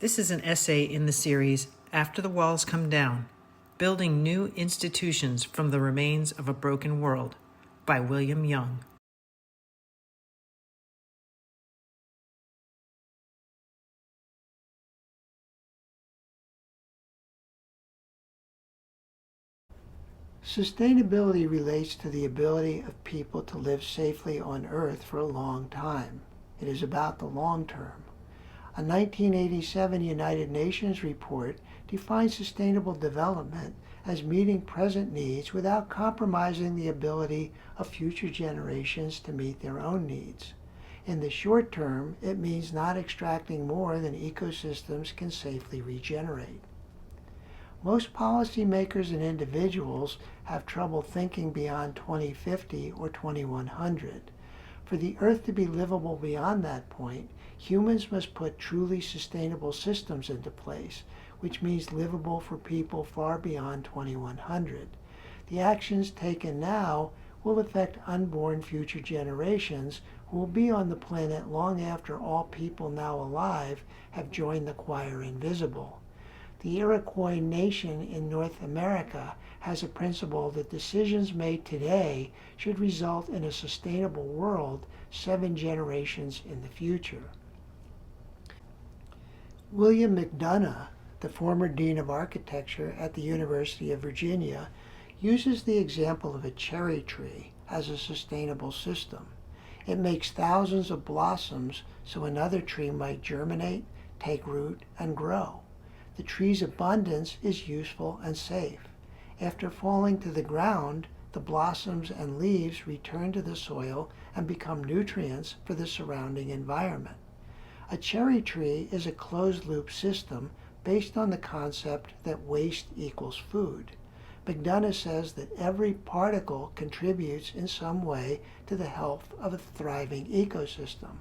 This is an essay in the series After the Walls Come Down, Building New Institutions from the Remains of a Broken World by William Young. Sustainability relates to the ability of people to live safely on Earth for a long time. It is about the long term. A 1987 United Nations report defines sustainable development as meeting present needs without compromising the ability of future generations to meet their own needs. In the short term, it means not extracting more than ecosystems can safely regenerate. Most policymakers and individuals have trouble thinking beyond 2050 or 2100. For the Earth to be livable beyond that point, humans must put truly sustainable systems into place, which means livable for people far beyond 2100. The actions taken now will affect unborn future generations who will be on the planet long after all people now alive have joined the choir invisible. The Iroquois nation in North America has a principle that decisions made today should result in a sustainable world 7 generations in the future. William McDonough, the former Dean of Architecture at the University of Virginia, uses the example of a cherry tree as a sustainable system. It makes thousands of blossoms so another tree might germinate, take root, and grow. The tree's abundance is useful and safe. After falling to the ground, the blossoms and leaves return to the soil and become nutrients for the surrounding environment. A cherry tree is a closed-loop system based on the concept that waste equals food. McDonough says that every particle contributes in some way to the health of a thriving ecosystem.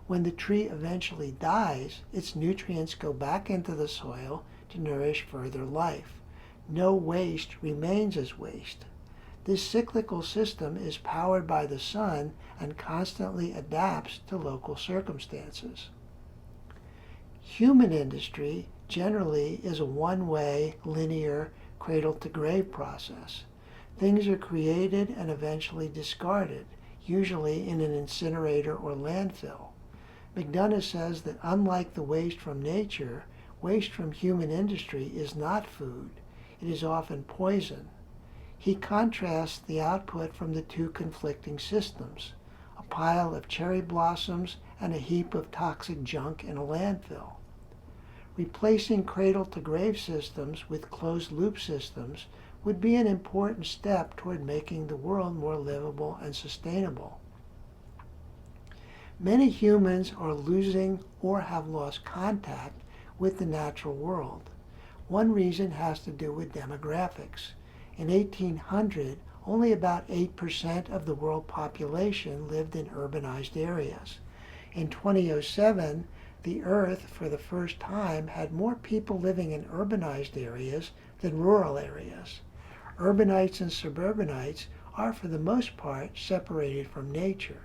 When the tree eventually dies, its nutrients go back into the soil to nourish further life. No waste remains as waste. This cyclical system is powered by the sun and constantly adapts to local circumstances. Human industry generally is a one-way, linear, cradle-to-grave process. Things are created and eventually discarded, usually in an incinerator or landfill. McDonough says that unlike the waste from nature, waste from human industry is not food. It is often poison. He contrasts the output from the two conflicting systems, a pile of cherry blossoms and a heap of toxic junk in a landfill. Replacing cradle-to-grave systems with closed-loop systems would be an important step toward making the world more livable and sustainable. Many humans are losing or have lost contact with the natural world. One reason has to do with demographics. In 1800, only about 8% of the world population lived in urbanized areas. In 2007, the Earth, for the first time, had more people living in urbanized areas than rural areas. Urbanites and suburbanites are, for the most part, separated from nature.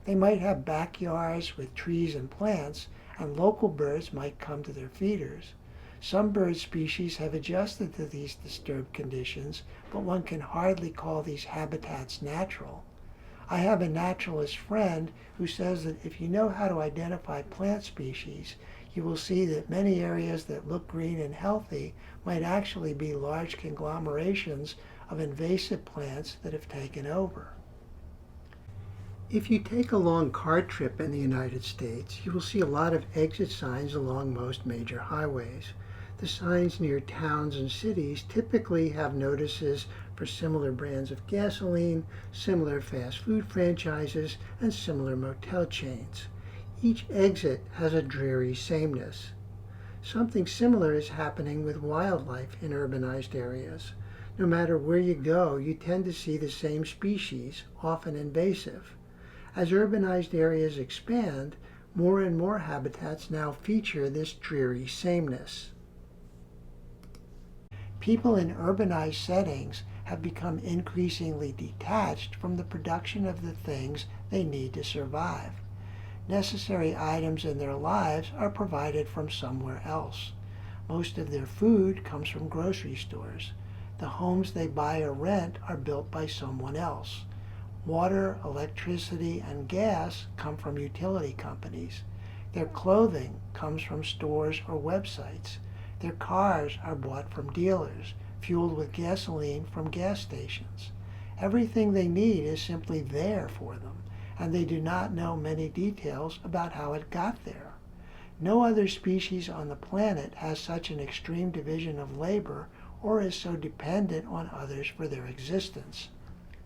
They might have backyards with trees and plants, and local birds might come to their feeders. Some bird species have adjusted to these disturbed conditions, but one can hardly call these habitats natural. I have a naturalist friend who says that if you know how to identify plant species, you will see that many areas that look green and healthy might actually be large conglomerations of invasive plants that have taken over. If you take a long car trip in the United States, you will see a lot of exit signs along most major highways. The signs near towns and cities typically have notices for similar brands of gasoline, similar fast food franchises, and similar motel chains. Each exit has a dreary sameness. Something similar is happening with wildlife in urbanized areas. No matter where you go, you tend to see the same species, often invasive. As urbanized areas expand, more and more habitats now feature this dreary sameness. People in urbanized settings have become increasingly detached from the production of the things they need to survive. necessary items in their lives are provided from somewhere else. Most of their food comes from grocery stores. The homes they buy or rent are built by someone else. Water, electricity, and gas come from utility companies. Their clothing comes from stores or websites. Their cars are bought from dealers, fueled with gasoline from gas stations. Everything they need is simply there for them, and they do not know many details about how it got there. No other species on the planet has such an extreme division of labor or is so dependent on others for their existence.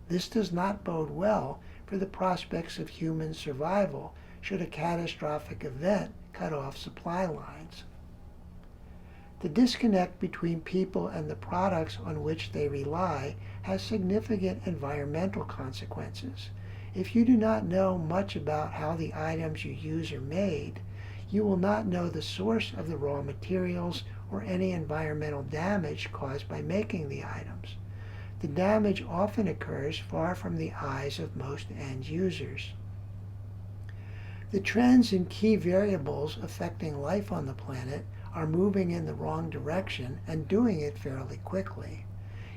This does not bode well for the prospects of human survival should a catastrophic event cut off supply lines. The disconnect between people and the products on which they rely has significant environmental consequences. If you do not know much about how the items you use are made, you will not know the source of the raw materials or any environmental damage caused by making the items. The damage often occurs far from the eyes of most end users. The trends and key variables affecting life on the planet are moving in the wrong direction and doing it fairly quickly.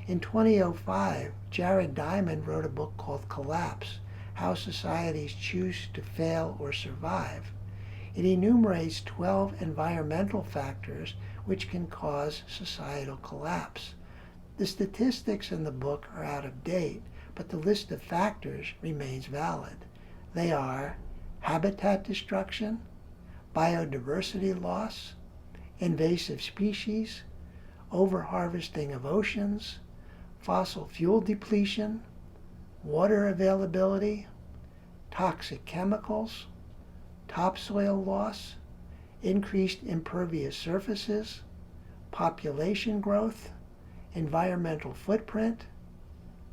In 2005, Jared Diamond wrote a book called Collapse: How Societies Choose to Fail or Survive. It enumerates 12 environmental factors which can cause societal collapse. The statistics in the book are out of date, but the list of factors remains valid. They are habitat destruction, biodiversity loss, invasive species, overharvesting of oceans, fossil fuel depletion, water availability, toxic chemicals, topsoil loss, increased impervious surfaces, population growth, environmental footprint,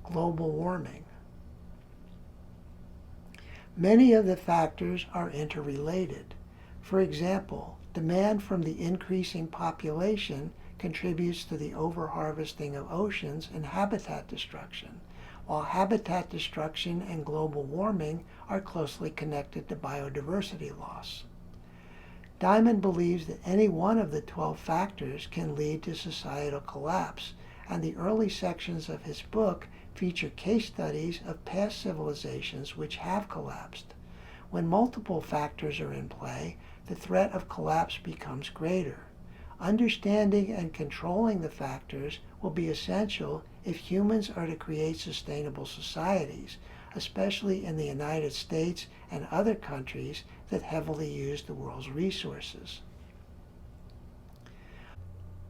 global warming. Many of the factors are interrelated. For example, demand from the increasing population contributes to the overharvesting of oceans and habitat destruction, while habitat destruction and global warming are closely connected to biodiversity loss. Diamond believes that any one of the 12 factors can lead to societal collapse, and the early sections of his book feature case studies of past civilizations which have collapsed. When multiple factors are in play, the threat of collapse becomes greater. Understanding and controlling the factors will be essential if humans are to create sustainable societies, especially in the United States and other countries that heavily use the world's resources.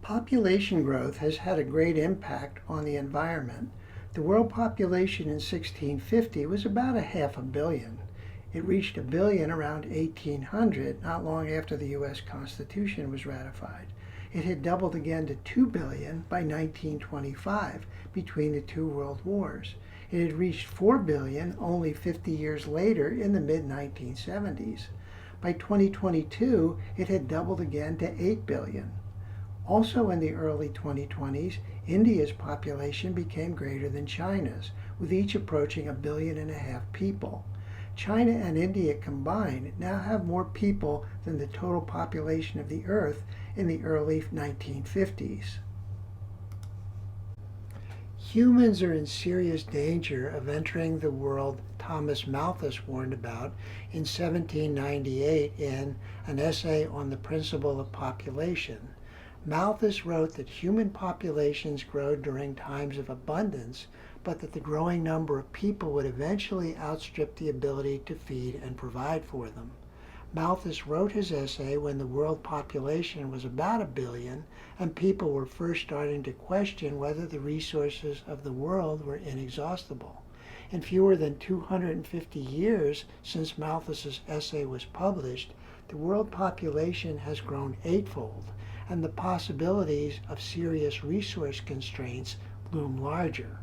Population growth has had a great impact on the environment. The world population in 1650 was about 500 million. It reached 1 billion around 1800, not long after the U.S. Constitution was ratified. It had doubled again to 2 billion by 1925, between the two world wars. It had reached 4 billion only 50 years later in the mid-1970s. By 2022, it had doubled again to 8 billion. Also in the early 2020s, India's population became greater than China's, with each approaching 1.5 billion people. China and India combined now have more people than the total population of the Earth in the early 1950s. Humans are in serious danger of entering the world Thomas Malthus warned about in 1798 in An Essay on the Principle of Population. Malthus wrote that human populations grow during times of abundance, but that the growing number of people would eventually outstrip the ability to feed and provide for them. Malthus wrote his essay when the world population was about 1 billion and people were first starting to question whether the resources of the world were inexhaustible. In fewer than 250 years since Malthus's essay was published, the world population has grown 8-fold, and the possibilities of serious resource constraints loom larger.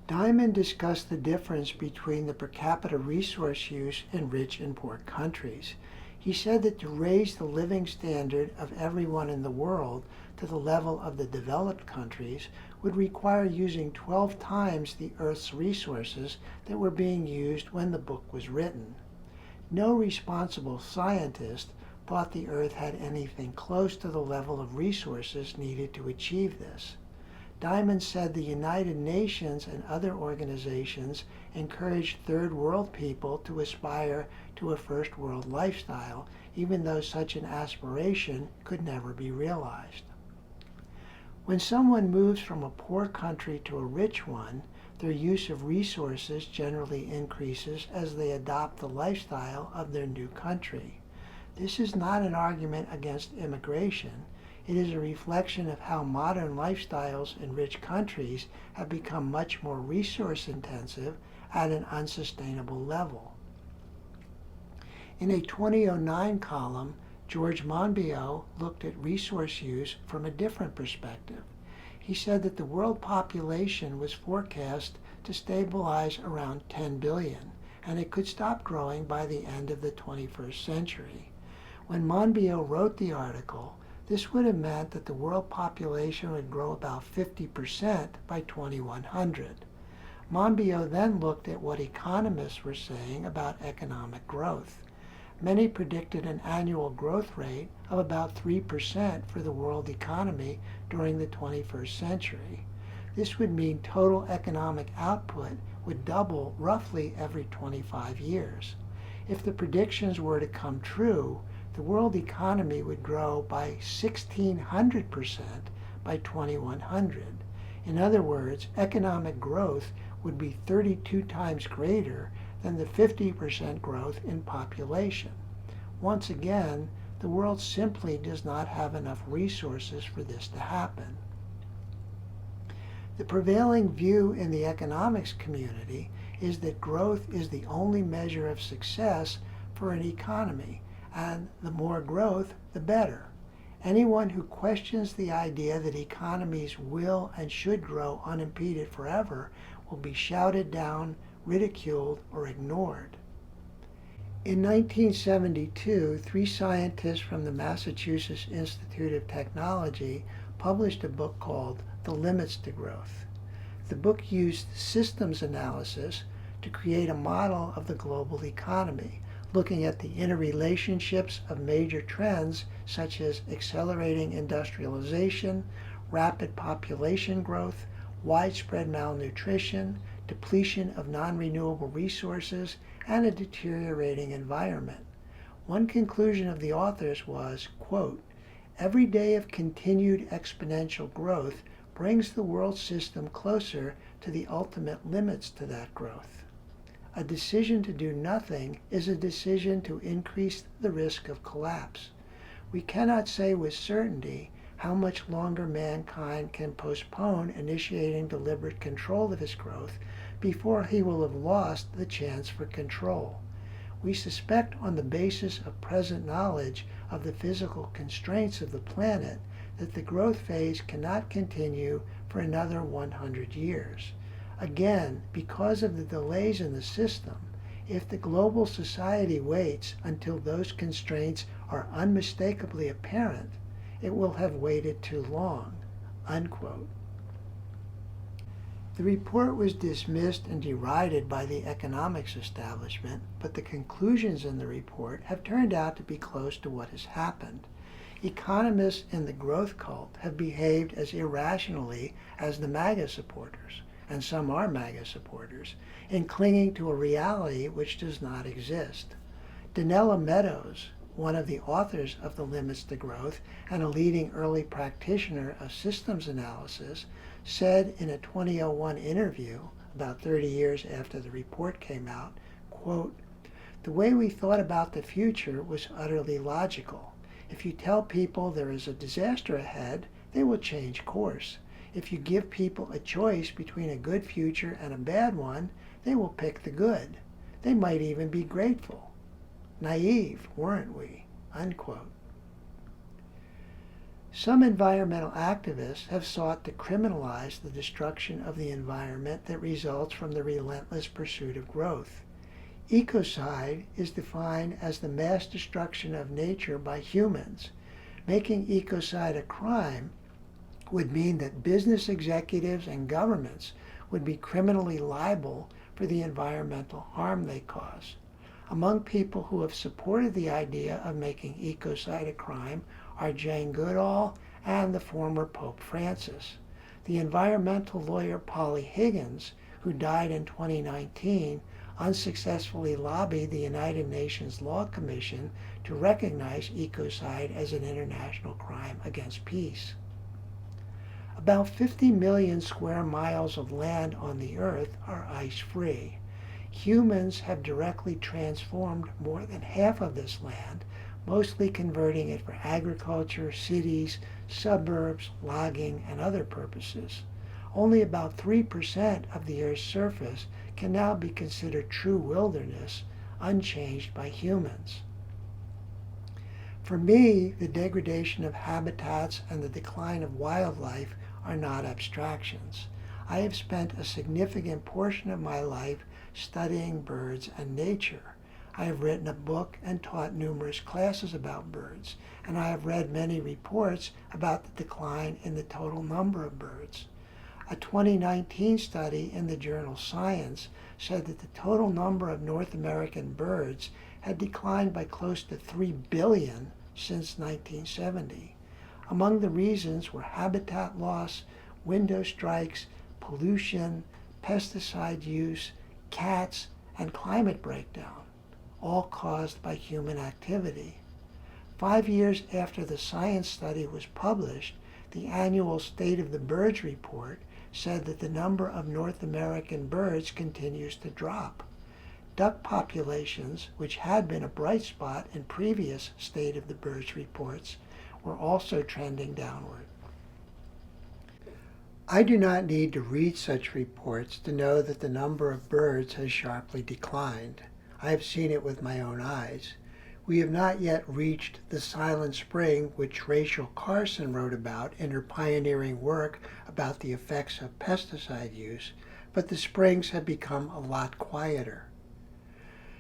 Diamond discussed the difference between the per capita resource use in rich and poor countries. He said that to raise the living standard of everyone in the world to the level of the developed countries would require using 12 times the Earth's resources that were being used when the book was written. No responsible scientist thought the Earth had anything close to the level of resources needed to achieve this. Diamond said the United Nations and other organizations encouraged third world people to aspire to a first world lifestyle, even though such an aspiration could never be realized. When someone moves from a poor country to a rich one, their use of resources generally increases as they adopt the lifestyle of their new country. This is not an argument against immigration. It is a reflection of how modern lifestyles in rich countries have become much more resource intensive at an unsustainable level. In a 2009 column, George Monbiot looked at resource use from a different perspective. He said that the world population was forecast to stabilize around 10 billion, and it could stop growing by the end of the 21st century. When Monbiot wrote the article, this would have meant that the world population would grow about 50% by 2100. Monbiot then looked at what economists were saying about economic growth. Many predicted an annual growth rate of about 3% for the world economy during the 21st century. This would mean total economic output would double roughly every 25 years. If the predictions were to come true, the world economy would grow by 1,600% by 2100. In other words, economic growth would be 32 times greater than the 50% growth in population. Once again, the world simply does not have enough resources for this to happen. The prevailing view in the economics community is that growth is the only measure of success for an economy, and the more growth, the better. Anyone who questions the idea that economies will and should grow unimpeded forever will be shouted down, ridiculed, or ignored. In 1972, 3 scientists from the Massachusetts Institute of Technology published a book called The Limits to Growth. The book used systems analysis to create a model of the global economy, looking at the interrelationships of major trends such as accelerating industrialization, rapid population growth, widespread malnutrition, depletion of non-renewable resources, and a deteriorating environment. One conclusion of the authors was, quote, "Every day of continued exponential growth brings the world system closer to the ultimate limits to that growth. A decision to do nothing is a decision to increase the risk of collapse. We cannot say with certainty how much longer mankind can postpone initiating deliberate control of his growth before he will have lost the chance for control. We suspect on the basis of present knowledge of the physical constraints of the planet that the growth phase cannot continue for another 100 years. Again, because of the delays in the system, if the global society waits until those constraints are unmistakably apparent, it will have waited too long," unquote. The report was dismissed and derided by the economics establishment, but the conclusions in the report have turned out to be close to what has happened. Economists in the growth cult have behaved as irrationally as the MAGA supporters, and some are MAGA supporters, in clinging to a reality which does not exist. Donella Meadows, one of the authors of The Limits to Growth and a leading early practitioner of systems analysis, said in a 2001 interview, about 30 years after the report came out, quote, "The way we thought about the future was utterly logical. If you tell people there is a disaster ahead, they will change course. If you give people a choice between a good future and a bad one, they will pick the good. They might even be grateful. Naive, weren't we?" Unquote. Some environmental activists have sought to criminalize the destruction of the environment that results from the relentless pursuit of growth. Ecocide is defined as the mass destruction of nature by humans. Making ecocide a crime would mean that business executives and governments would be criminally liable for the environmental harm they cause. Among people who have supported the idea of making ecocide a crime are Jane Goodall and the former Pope Francis. The environmental lawyer Polly Higgins, who died in 2019, unsuccessfully lobbied the United Nations Law Commission to recognize ecocide as an international crime against peace. About 50 million square miles of land on the Earth are ice-free. Humans have directly transformed more than half of this land, mostly converting it for agriculture, cities, suburbs, logging, and other purposes. Only about 3% of the Earth's surface can now be considered true wilderness, unchanged by humans. For me, the degradation of habitats and the decline of wildlife are not abstractions. I have spent a significant portion of my life studying birds and nature. I have written a book and taught numerous classes about birds, and I have read many reports about the decline in the total number of birds. A 2019 study in the journal Science said that the total number of North American birds had declined by close to 3 billion since 1970. Among the reasons were habitat loss, window strikes, pollution, pesticide use, cats, and climate breakdown, all caused by human activity. 5 years after the Science study was published, the annual State of the Birds report said that the number of North American birds continues to drop. Duck populations, which had been a bright spot in previous State of the Birds reports, were also trending downward. I do not need to read such reports to know that the number of birds has sharply declined. I have seen it with my own eyes. We have not yet reached the silent spring which Rachel Carson wrote about in her pioneering work about the effects of pesticide use, but the springs have become a lot quieter.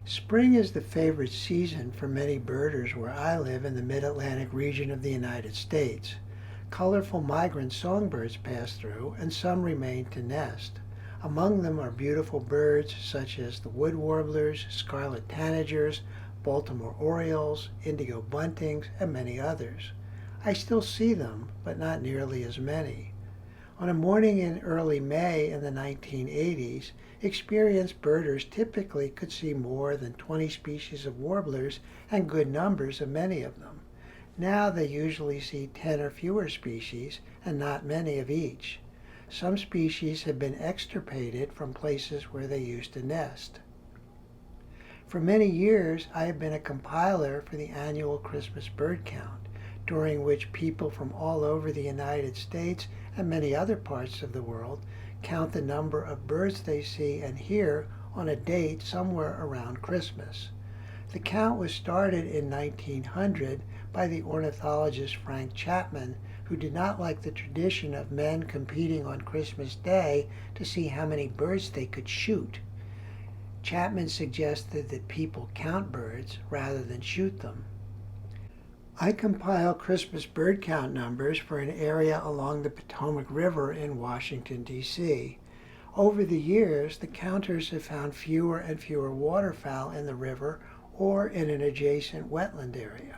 Spring is the favorite season for many birders where I live in the mid-Atlantic region of the United States. Colorful migrant songbirds pass through, and some remain to nest. Among them are beautiful birds such as the wood warblers, scarlet tanagers, Baltimore orioles, indigo buntings, and many others. I still see them, but not nearly as many. On a morning in early May in the 1980s, experienced birders typically could see more than 20 species of warblers and good numbers of many of them. Now they usually see 10 or fewer species and not many of each. Some species have been extirpated from places where they used to nest. For many years, I have been a compiler for the annual Christmas bird count, during which people from all over the United States and many other parts of the world count the number of birds they see and hear on a date somewhere around Christmas. The count was started in 1900 by the ornithologist Frank Chapman, who did not like the tradition of men competing on Christmas Day to see how many birds they could shoot. Chapman suggested that people count birds rather than shoot them. I compile Christmas bird count numbers for an area along the Potomac River in Washington, D.C. Over the years, the counters have found fewer and fewer waterfowl in the river or in an adjacent wetland area.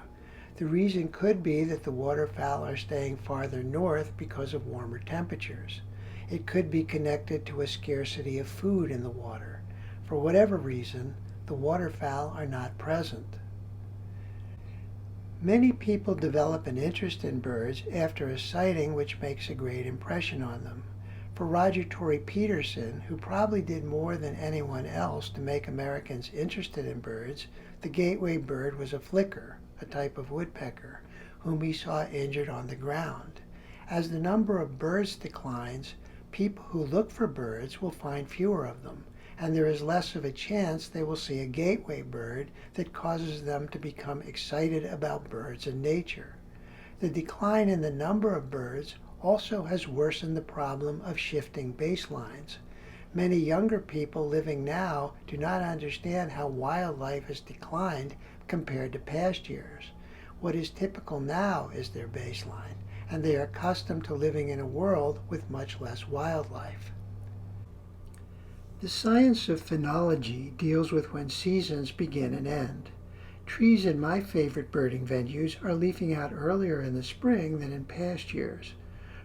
The reason could be that the waterfowl are staying farther north because of warmer temperatures. It could be connected to a scarcity of food in the water. For whatever reason, the waterfowl are not present. Many people develop an interest in birds after a sighting which makes a great impression on them. For Roger Tory Peterson, who probably did more than anyone else to make Americans interested in birds, the gateway bird was a flicker, a type of woodpecker, whom he saw injured on the ground. As the number of birds declines, people who look for birds will find fewer of them, and there is less of a chance they will see a gateway bird that causes them to become excited about birds and nature. The decline in the number of birds also has worsened the problem of shifting baselines. Many younger people living now do not understand how wildlife has declined compared to past years. What is typical now is their baseline, and they are accustomed to living in a world with much less wildlife. The science of phenology deals with when seasons begin and end. Trees in my favorite birding venues are leafing out earlier in the spring than in past years.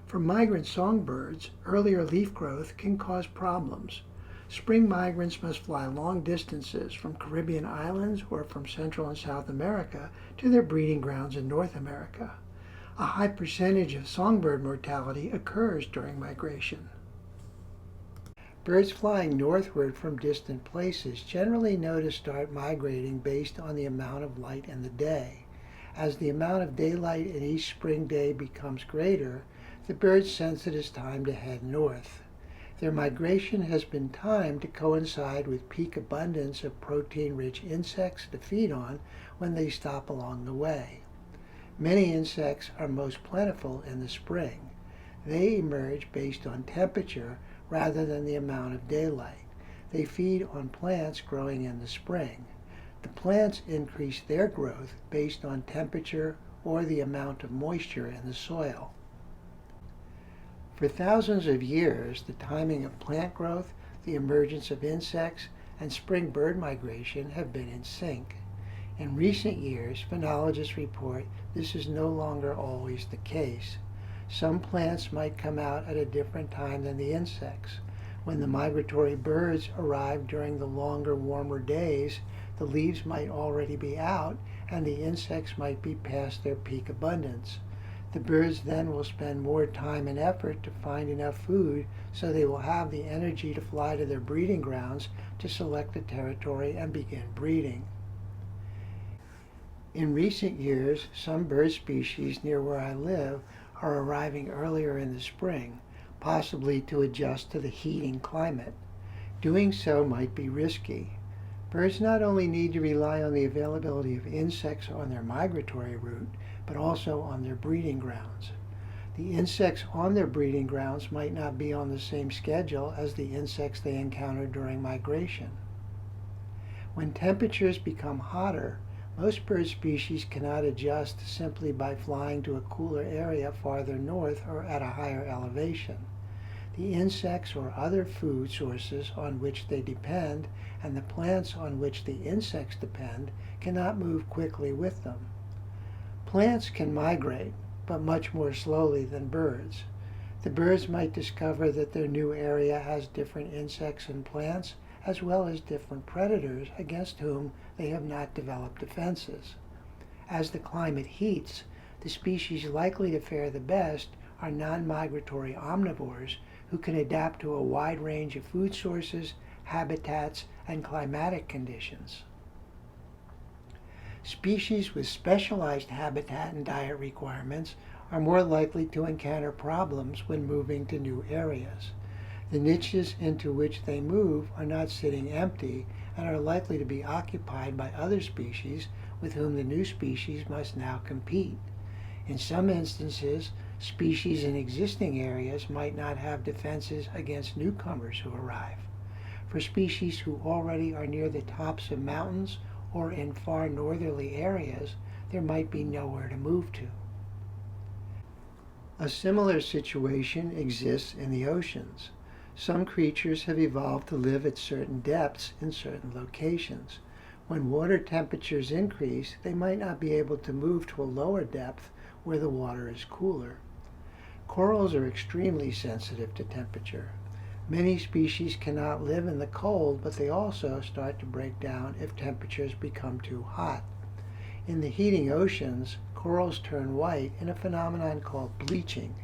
For migrant songbirds, earlier leaf growth can cause problems. Spring migrants must fly long distances from Caribbean islands or from Central and South America to their breeding grounds in North America. A high percentage of songbird mortality occurs during migration. Birds flying northward from distant places generally know to start migrating based on the amount of light in the day. As the amount of daylight in each spring day becomes greater, the birds sense it is time to head north. Their migration has been timed to coincide with peak abundance of protein-rich insects to feed on when they stop along the way. Many insects are most plentiful in the spring. They emerge based on temperature rather than the amount of daylight. They feed on plants growing in the spring. The plants increase their growth based on temperature or the amount of moisture in the soil. For thousands of years, the timing of plant growth, the emergence of insects, and spring bird migration have been in sync. In recent years, phenologists report this is no longer always the case. Some plants might come out at a different time than the insects. When the migratory birds arrive during the longer, warmer days, the leaves might already be out and the insects might be past their peak abundance. The birds then will spend more time and effort to find enough food so they will have the energy to fly to their breeding grounds to select a territory and begin breeding. In recent years, some bird species near where I live are arriving earlier in the spring, possibly to adjust to the heating climate. Doing so might be risky. Birds not only need to rely on the availability of insects on their migratory route, but also on their breeding grounds. The insects on their breeding grounds might not be on the same schedule as the insects they encounter during migration. When temperatures become hotter, most bird species cannot adjust simply by flying to a cooler area farther north or at a higher elevation. The insects or other food sources on which they depend and the plants on which the insects depend cannot move quickly with them. Plants can migrate, but much more slowly than birds. The birds might discover that their new area has different insects and plants, as well as different predators against whom they have not developed defenses. As the climate heats, the species likely to fare the best are non-migratory omnivores who can adapt to a wide range of food sources, habitats, and climatic conditions. Species with specialized habitat and diet requirements are more likely to encounter problems when moving to new areas. The niches into which they move are not sitting empty and are likely to be occupied by other species with whom the new species must now compete. In some instances, species in existing areas might not have defenses against newcomers who arrive. For species who already are near the tops of mountains or in far northerly areas, there might be nowhere to move to. A similar situation exists in the oceans. Some creatures have evolved to live at certain depths in certain locations. When water temperatures increase, they might not be able to move to a lower depth where the water is cooler. Corals are extremely sensitive to temperature. Many species cannot live in the cold, but they also start to break down if temperatures become too hot. In the heating oceans, corals turn white in a phenomenon called bleaching.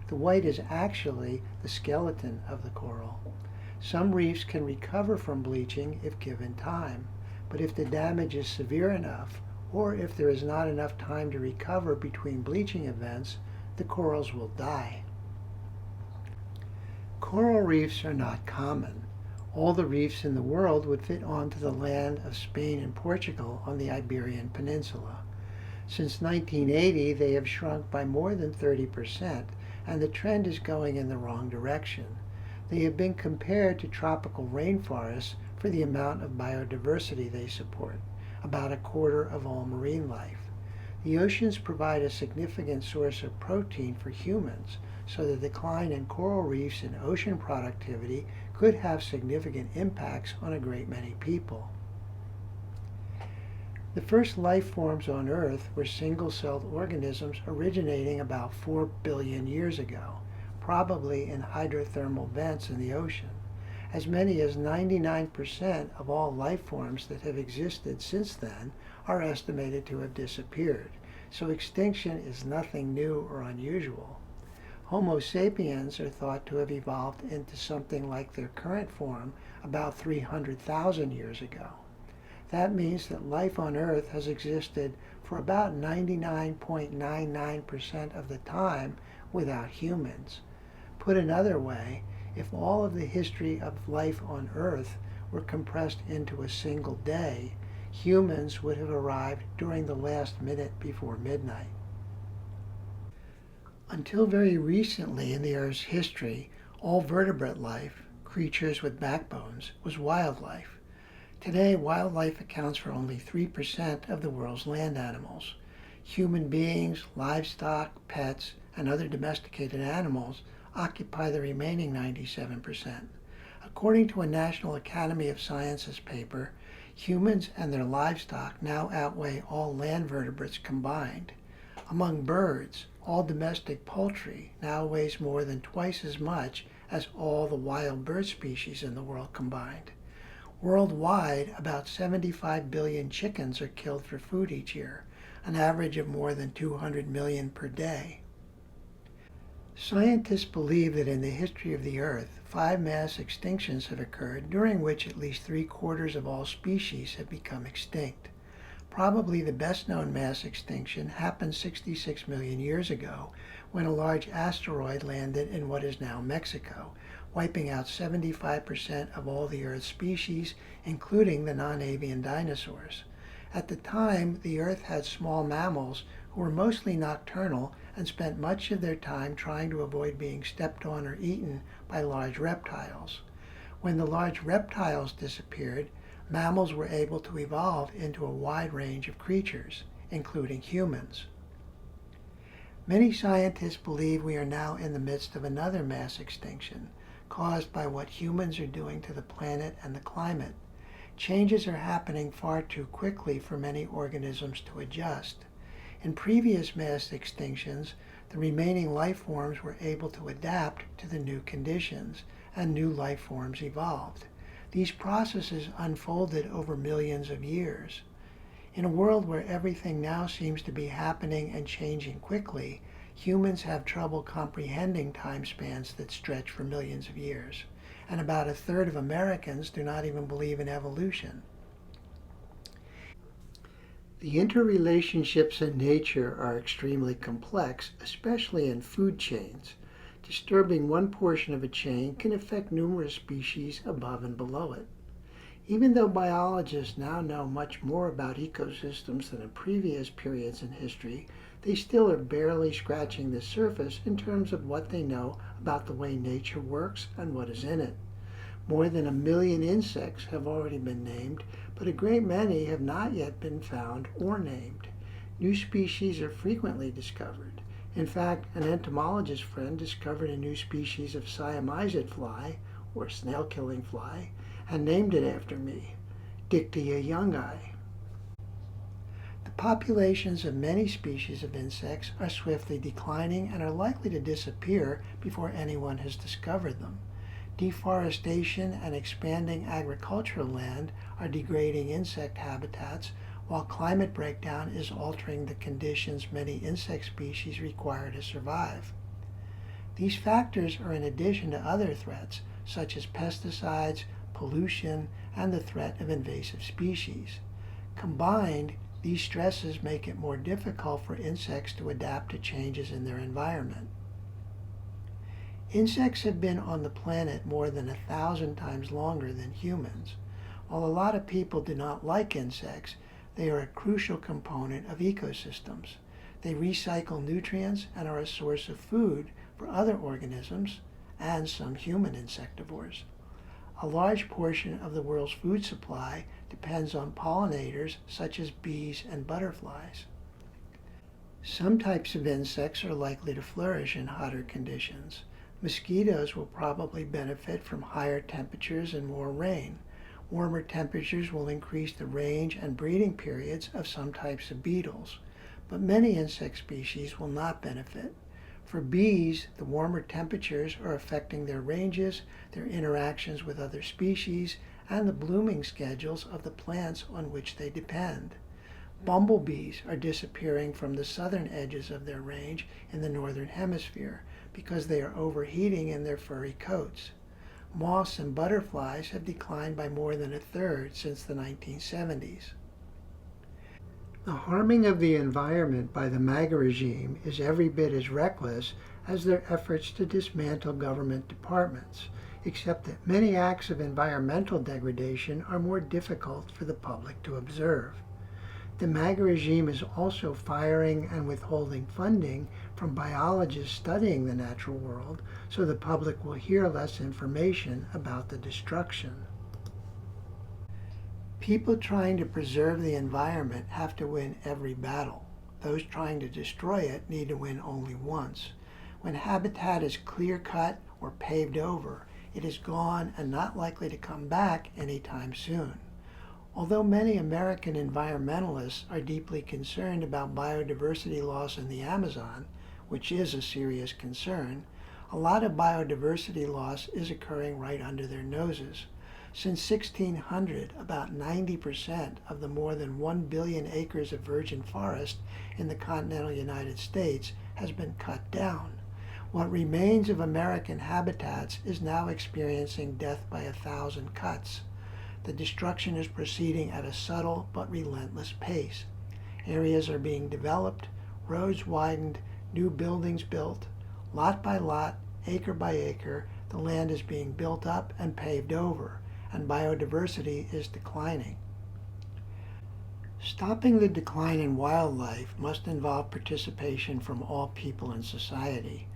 The white is actually the skeleton of the coral. Some reefs can recover from bleaching if given time, but if the damage is severe enough, or if there is not enough time to recover between bleaching events, the corals will die. Coral reefs are not common. All the reefs in the world would fit onto the land of Spain and Portugal on the Iberian Peninsula. Since 1980, they have shrunk by more than 30%, and the trend is going in the wrong direction. They have been compared to tropical rainforests for the amount of biodiversity they support, about a quarter of all marine life. The oceans provide a significant source of protein for humans, so the decline in coral reefs and ocean productivity could have significant impacts on a great many people. The first life forms on Earth were single-celled organisms originating about 4 billion years ago, probably in hydrothermal vents in the ocean. As many as 99% of all life forms that have existed since then are estimated to have disappeared, so extinction is nothing new or unusual. Homo sapiens are thought to have evolved into something like their current form about 300,000 years ago. That means that life on Earth has existed for about 99.99% of the time without humans. Put another way, if all of the history of life on Earth were compressed into a single day, humans would have arrived during the last minute before midnight. Until very recently in the Earth's history, all vertebrate life, creatures with backbones, was wildlife. Today, wildlife accounts for only 3% of the world's land animals. Human beings, livestock, pets, and other domesticated animals occupy the remaining 97%. According to a National Academy of Sciences paper, humans and their livestock now outweigh all land vertebrates combined. Among birds, all domestic poultry now weighs more than twice as much as all the wild bird species in the world combined. Worldwide, about 75 billion chickens are killed for food each year, an average of more than 200 million per day. Scientists believe that in the history of the Earth, 5 mass extinctions have occurred, during which at least 3/4 of all species have become extinct. Probably the best-known mass extinction happened 66 million years ago, when a large asteroid landed in what is now Mexico, wiping out 75% of all the Earth's species, including the non-avian dinosaurs. At the time, the Earth had small mammals who were mostly nocturnal and spent much of their time trying to avoid being stepped on or eaten by large reptiles. When the large reptiles disappeared, mammals were able to evolve into a wide range of creatures, including humans. Many scientists believe we are now in the midst of another mass extinction, caused by what humans are doing to the planet and the climate. Changes are happening far too quickly for many organisms to adjust. In previous mass extinctions, the remaining life forms were able to adapt to the new conditions, and new life forms evolved. These processes unfolded over millions of years. In a world where everything now seems to be happening and changing quickly, humans have trouble comprehending time spans that stretch for millions of years, and about 1/3 of Americans do not even believe in evolution. The interrelationships in nature are extremely complex, especially in food chains. Disturbing one portion of a chain can affect numerous species above and below it. Even though biologists now know much more about ecosystems than in previous periods in history, they still are barely scratching the surface in terms of what they know about the way nature works and what is in it. More than 1 million insects have already been named, but a great many have not yet been found or named. New species are frequently discovered. In fact, an entomologist friend discovered a new species of siamizid fly, or snail-killing fly, and named it after me, Dictya youngi. The populations of many species of insects are swiftly declining and are likely to disappear before anyone has discovered them. Deforestation and expanding agricultural land are degrading insect habitats, while climate breakdown is altering the conditions many insect species require to survive. These factors are in addition to other threats, such as pesticides, pollution, and the threat of invasive species. Combined, these stresses make it more difficult for insects to adapt to changes in their environment. Insects have been on the planet more than 1,000 times longer than humans. While a lot of people do not like insects, they are a crucial component of ecosystems. They recycle nutrients and are a source of food for other organisms and some human insectivores. A large portion of the world's food supply depends on pollinators such as bees and butterflies. Some types of insects are likely to flourish in hotter conditions. Mosquitoes will probably benefit from higher temperatures and more rain. Warmer temperatures will increase the range and breeding periods of some types of beetles, but many insect species will not benefit. For bees, the warmer temperatures are affecting their ranges, their interactions with other species, and the blooming schedules of the plants on which they depend. Bumblebees are disappearing from the southern edges of their range in the northern hemisphere because they are overheating in their furry coats. Moths and butterflies have declined by more than a third since the 1970s. The harming of the environment by the MAGA regime is every bit as reckless as their efforts to dismantle government departments, except that many acts of environmental degradation are more difficult for the public to observe. The MAGA regime is also firing and withholding funding from biologists studying the natural world, so the public will hear less information about the destruction. People trying to preserve the environment have to win every battle. Those trying to destroy it need to win only once. When habitat is clear-cut or paved over, it is gone and not likely to come back anytime soon. Although many American environmentalists are deeply concerned about biodiversity loss in the Amazon, which is a serious concern, a lot of biodiversity loss is occurring right under their noses. Since 1600, about 90% of the more than 1 billion acres of virgin forest in the continental United States has been cut down. What remains of American habitats is now experiencing death by 1,000 cuts. The destruction is proceeding at a subtle but relentless pace. Areas are being developed, roads widened, new buildings built. Lot by lot, acre by acre, the land is being built up and paved over, and biodiversity is declining. Stopping the decline in wildlife must involve participation from all people in society.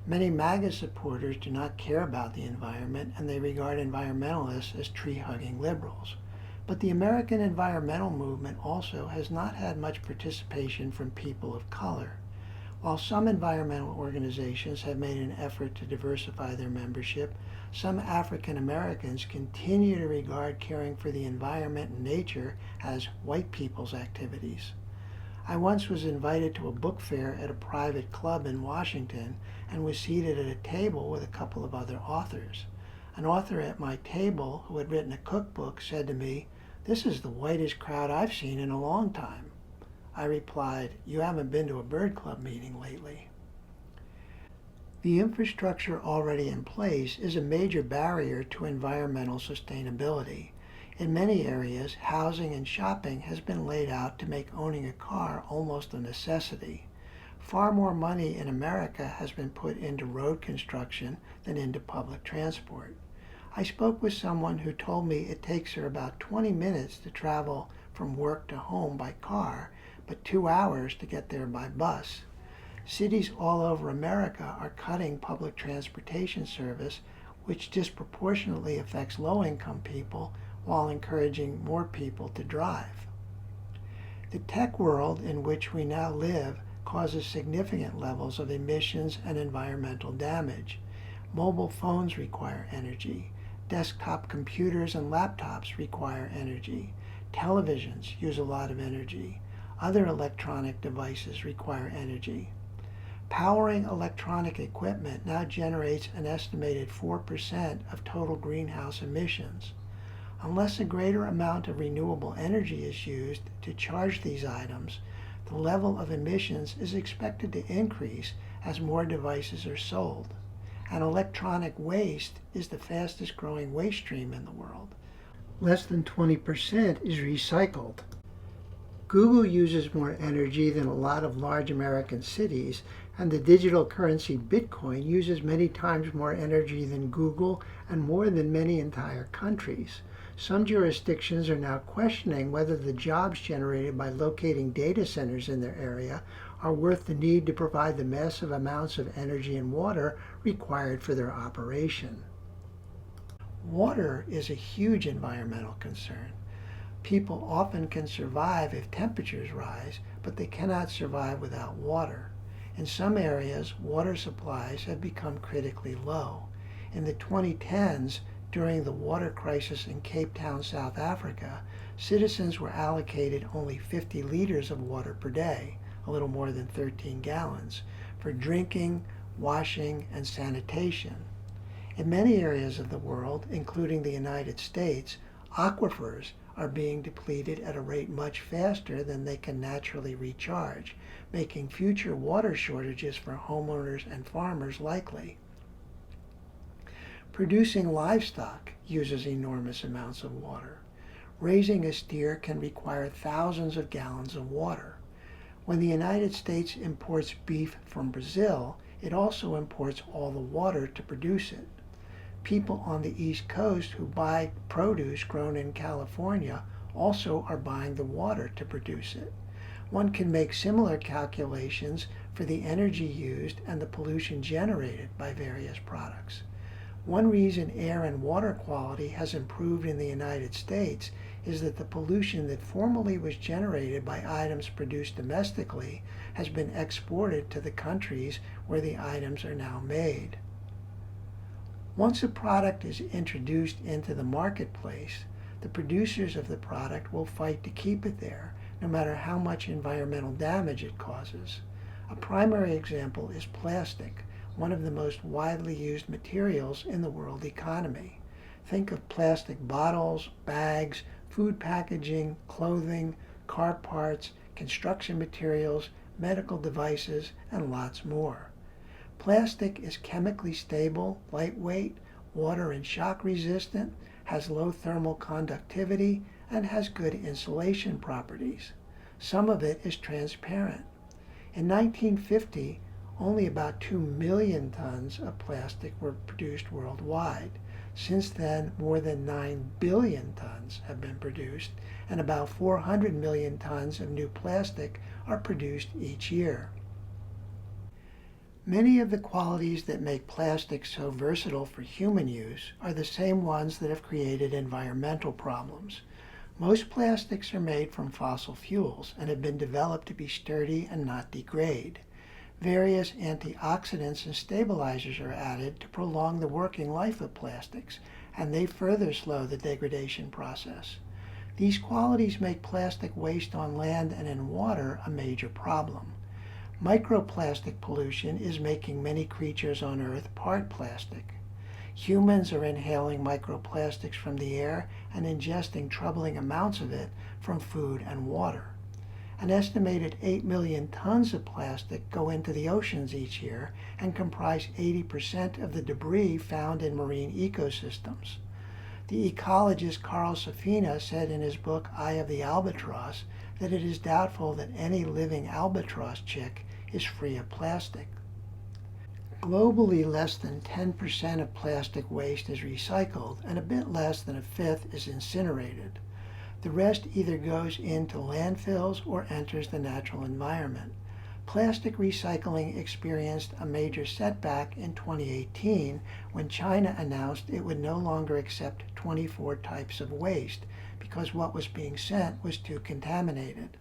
Many MAGA supporters do not care about the environment, and they regard environmentalists as tree-hugging liberals. But the American environmental movement also has not had much participation from people of color. While some environmental organizations have made an effort to diversify their membership, some African Americans continue to regard caring for the environment and nature as white people's activities. I once was invited to a book fair at a private club in Washington and was seated at a table with a couple of other authors. An author at my table who had written a cookbook said to me, "This is the whitest crowd I've seen in a long time." I replied, "You haven't been to a bird club meeting lately." The infrastructure already in place is a major barrier to environmental sustainability. In many areas, housing and shopping has been laid out to make owning a car almost a necessity. Far more money in America has been put into road construction than into public transport. I spoke with someone who told me it takes her about 20 minutes to travel from work to home by car, but 2 hours to get there by bus. Cities all over America are cutting public transportation service, which disproportionately affects low-income people while encouraging more people to drive. The tech world in which we now live causes significant levels of emissions and environmental damage. Mobile phones require energy. Desktop computers and laptops require energy. Televisions use a lot of energy. Other electronic devices require energy. Powering electronic equipment now generates an estimated 4% of total greenhouse emissions. Unless a greater amount of renewable energy is used to charge these items, the level of emissions is expected to increase as more devices are sold. And electronic waste is the fastest growing waste stream in the world. Less than 20% is recycled. Google uses more energy than a lot of large American cities, and the digital currency Bitcoin uses many times more energy than Google and more than many entire countries. Some jurisdictions are now questioning whether the jobs generated by locating data centers in their area are worth the need to provide the massive amounts of energy and water required for their operation. Water is a huge environmental concern. People often can survive if temperatures rise, but they cannot survive without water. In some areas, water supplies have become critically low. In the 2010s, during the water crisis in Cape Town, South Africa, citizens were allocated only 50 liters of water per day, a little more than 13 gallons, for drinking, washing, and sanitation. In many areas of the world, including the United States, aquifers are being depleted at a rate much faster than they can naturally recharge, making future water shortages for homeowners and farmers likely. Producing livestock uses enormous amounts of water. Raising a steer can require thousands of gallons of water. When the United States imports beef from Brazil, it also imports all the water to produce it. People on the East Coast who buy produce grown in California also are buying the water to produce it. One can make similar calculations for the energy used and the pollution generated by various products. One reason air and water quality has improved in the United States is that the pollution that formerly was generated by items produced domestically has been exported to the countries where the items are now made. Once a product is introduced into the marketplace, the producers of the product will fight to keep it there, no matter how much environmental damage it causes. A primary example is plastic, one of the most widely used materials in the world economy. Think of plastic bottles, bags, food packaging, clothing, car parts, construction materials, medical devices, and lots more. Plastic is chemically stable, lightweight, water and shock resistant, has low thermal conductivity, and has good insulation properties. Some of it is transparent. In 1950, only about 2 million tons of plastic were produced worldwide. Since then, more than 9 billion tons have been produced, and about 400 million tons of new plastic are produced each year. Many of the qualities that make plastic so versatile for human use are the same ones that have created environmental problems. Most plastics are made from fossil fuels and have been developed to be sturdy and not degrade. Various antioxidants and stabilizers are added to prolong the working life of plastics, and they further slow the degradation process. These qualities make plastic waste on land and in water a major problem. Microplastic pollution is making many creatures on Earth part plastic. Humans are inhaling microplastics from the air and ingesting troubling amounts of it from food and water. An estimated 8 million tons of plastic go into the oceans each year and comprise 80% of the debris found in marine ecosystems. The ecologist Carl Safina said in his book Eye of the Albatross that it is doubtful that any living albatross chick is free of plastic. Globally, less than 10% of plastic waste is recycled, and a bit less than a fifth is incinerated. The rest either goes into landfills or enters the natural environment. Plastic recycling experienced a major setback in 2018 when China announced it would no longer accept 24 types of waste because what was being sent was too contaminated.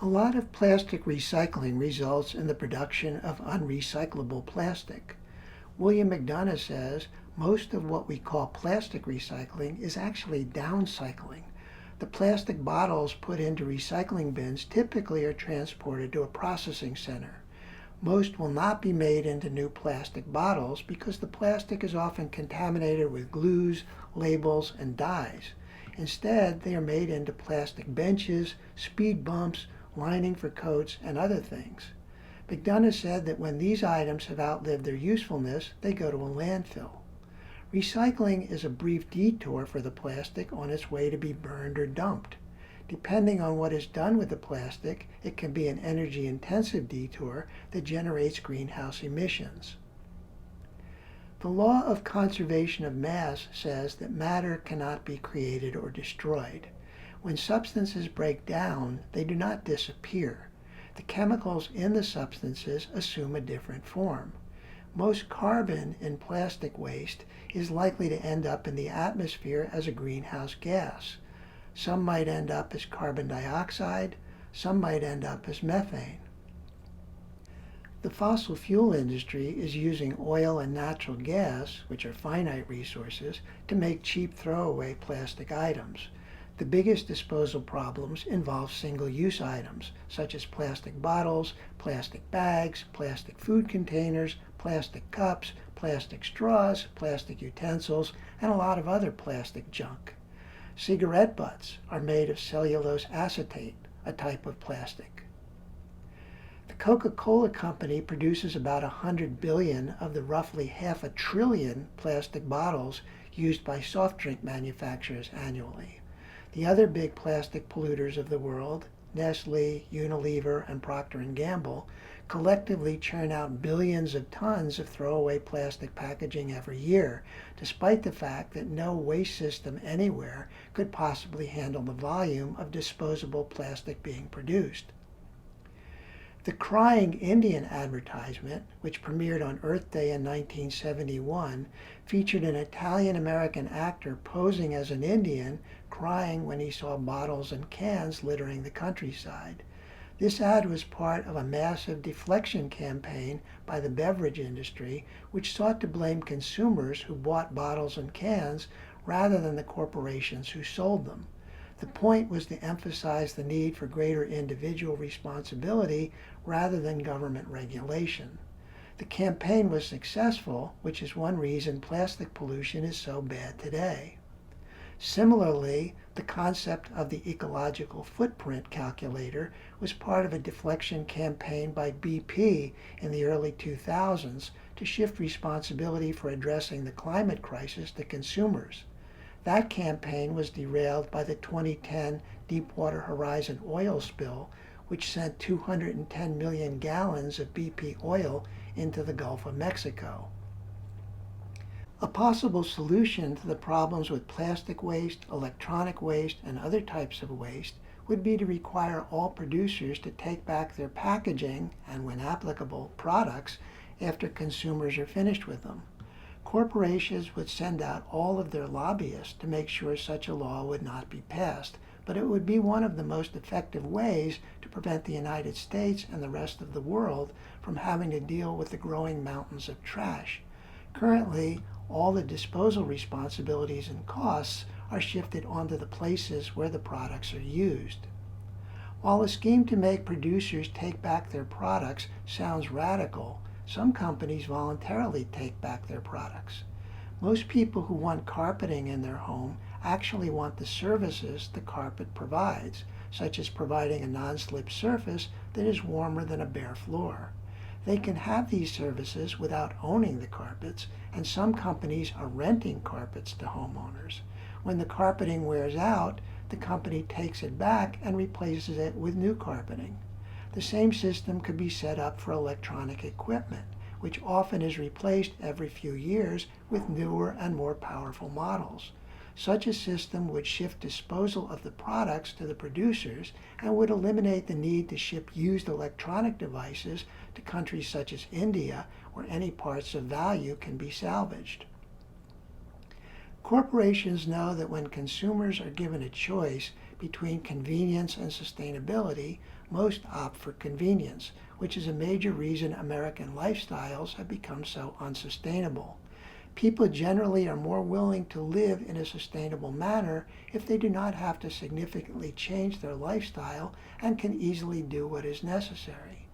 A lot of plastic recycling results in the production of unrecyclable plastic. William McDonough says most of what we call plastic recycling is actually downcycling. The plastic bottles put into recycling bins typically are transported to a processing center. Most will not be made into new plastic bottles because the plastic is often contaminated with glues, labels, and dyes. Instead, they are made into plastic benches, speed bumps, lining for coats, and other things. McDonough said that when these items have outlived their usefulness, they go to a landfill. Recycling is a brief detour for the plastic on its way to be burned or dumped. Depending on what is done with the plastic, it can be an energy-intensive detour that generates greenhouse emissions. The law of conservation of mass says that matter cannot be created or destroyed. When substances break down, they do not disappear. The chemicals in the substances assume a different form. Most carbon in plastic waste is likely to end up in the atmosphere as a greenhouse gas. Some might end up as carbon dioxide, Some might end up as methane. The fossil fuel industry is using oil and natural gas, which are finite resources, to make cheap throwaway plastic items. The biggest disposal problems involve single-use items, such as plastic bottles, plastic bags, plastic food containers, plastic cups, plastic straws, plastic utensils, and a lot of other plastic junk. Cigarette butts are made of cellulose acetate, a type of plastic. The Coca-Cola Company produces about 100 billion of the roughly 500 billion plastic bottles used by soft drink manufacturers annually. The other big plastic polluters of the world, Nestle, Unilever, and Procter & Gamble, collectively churn out billions of tons of throwaway plastic packaging every year, despite the fact that no waste system anywhere could possibly handle the volume of disposable plastic being produced. The Crying Indian advertisement, which premiered on Earth Day in 1971, featured an Italian-American actor posing as an Indian, crying when he saw bottles and cans littering the countryside. This ad was part of a massive deflection campaign by the beverage industry, which sought to blame consumers who bought bottles and cans rather than the corporations who sold them. The point was to emphasize the need for greater individual responsibility rather than government regulation. The campaign was successful, which is one reason plastic pollution is so bad today. Similarly, the concept of the ecological footprint calculator was part of a deflection campaign by BP in the early 2000s to shift responsibility for addressing the climate crisis to consumers. That campaign was derailed by the 2010 Deepwater Horizon oil spill, which sent 210 million gallons of BP oil into the Gulf of Mexico. A possible solution to the problems with plastic waste, electronic waste, and other types of waste would be to require all producers to take back their packaging and, when applicable, products after consumers are finished with them. Corporations would send out all of their lobbyists to make sure such a law would not be passed, but it would be one of the most effective ways to prevent the United States and the rest of the world from having to deal with the growing mountains of trash. Currently, all the disposal responsibilities and costs are shifted onto the places where the products are used. While a scheme to make producers take back their products sounds radical, some companies voluntarily take back their products. Most people who want carpeting in their home actually want the services the carpet provides, such as providing a non-slip surface that is warmer than a bare floor. They can have these services without owning the carpets, and some companies are renting carpets to homeowners. When the carpeting wears out, the company takes it back and replaces it with new carpeting. The same system could be set up for electronic equipment, which often is replaced every few years with newer and more powerful models. Such a system would shift disposal of the products to the producers and would eliminate the need to ship used electronic devices to countries such as India, where any parts of value can be salvaged. Corporations know that when consumers are given a choice between convenience and sustainability, most opt for convenience, which is a major reason American lifestyles have become so unsustainable. People generally are more willing to live in a sustainable manner if they do not have to significantly change their lifestyle and can easily do what is necessary.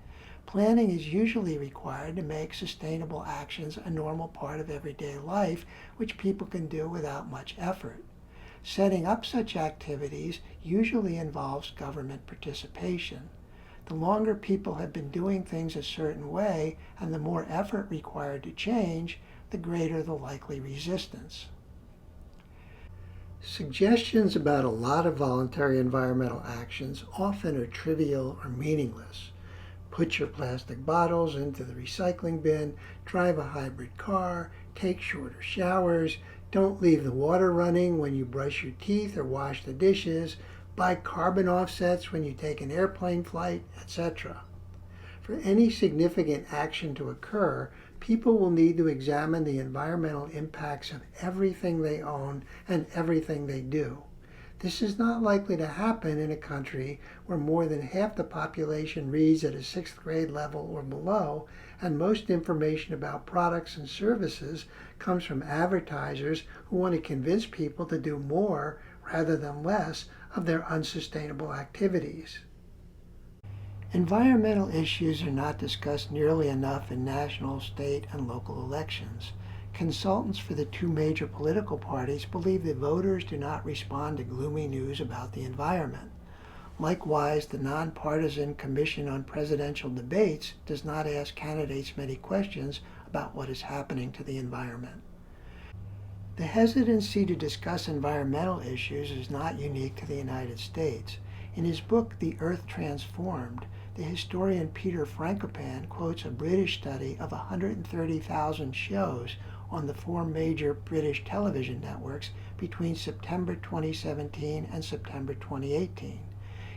Planning is usually required to make sustainable actions a normal part of everyday life, which people can do without much effort. Setting up such activities usually involves government participation. The longer people have been doing things a certain way and the more effort required to change, the greater the likely resistance. Suggestions about a lot of voluntary environmental actions often are trivial or meaningless. Put your plastic bottles into the recycling bin, drive a hybrid car, take shorter showers, don't leave the water running when you brush your teeth or wash the dishes, buy carbon offsets when you take an airplane flight, etc. For any significant action to occur, people will need to examine the environmental impacts of everything they own and everything they do. This is not likely to happen in a country where more than half the population reads at a sixth grade level or below, and most information about products and services comes from advertisers who want to convince people to do more rather than less of their unsustainable activities. Environmental issues are not discussed nearly enough in national, state, and local elections. Consultants for the two major political parties believe that voters do not respond to gloomy news about the environment. Likewise, the nonpartisan Commission on Presidential Debates does not ask candidates many questions about what is happening to the environment. The hesitancy to discuss environmental issues is not unique to the United States. In his book, The Earth Transformed, the historian Peter Frankopan quotes a British study of 130,000 shows on the four major British television networks between September 2017 and September 2018.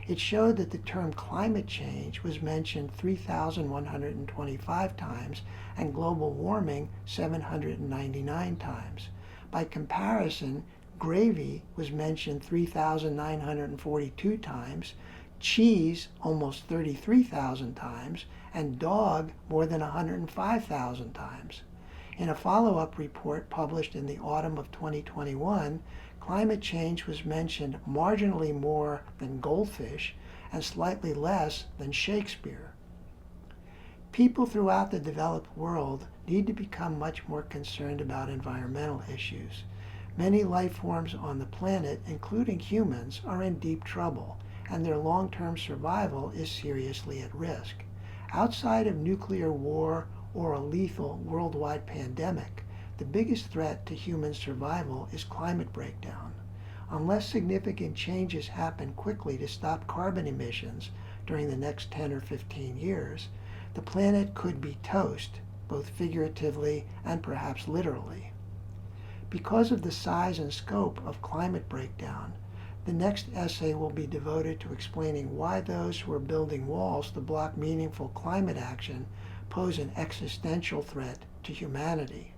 It showed that the term climate change was mentioned 3,125 times and global warming 799 times. By comparison, gravy was mentioned 3,942 times, cheese almost 33,000 times, and dog more than 105,000 times. In a follow-up report published in the autumn of 2021, climate change was mentioned marginally more than goldfish and slightly less than Shakespeare. People throughout the developed world need to become much more concerned about environmental issues. Many life forms on the planet, including humans, are in deep trouble, and their long-term survival is seriously at risk. Outside of nuclear war or a lethal worldwide pandemic, the biggest threat to human survival is climate breakdown. Unless significant changes happen quickly to stop carbon emissions during the next 10 or 15 years, the planet could be toast, both figuratively and perhaps literally. Because of the size and scope of climate breakdown, the next essay will be devoted to explaining why those who are building walls to block meaningful climate action pose an existential threat to humanity.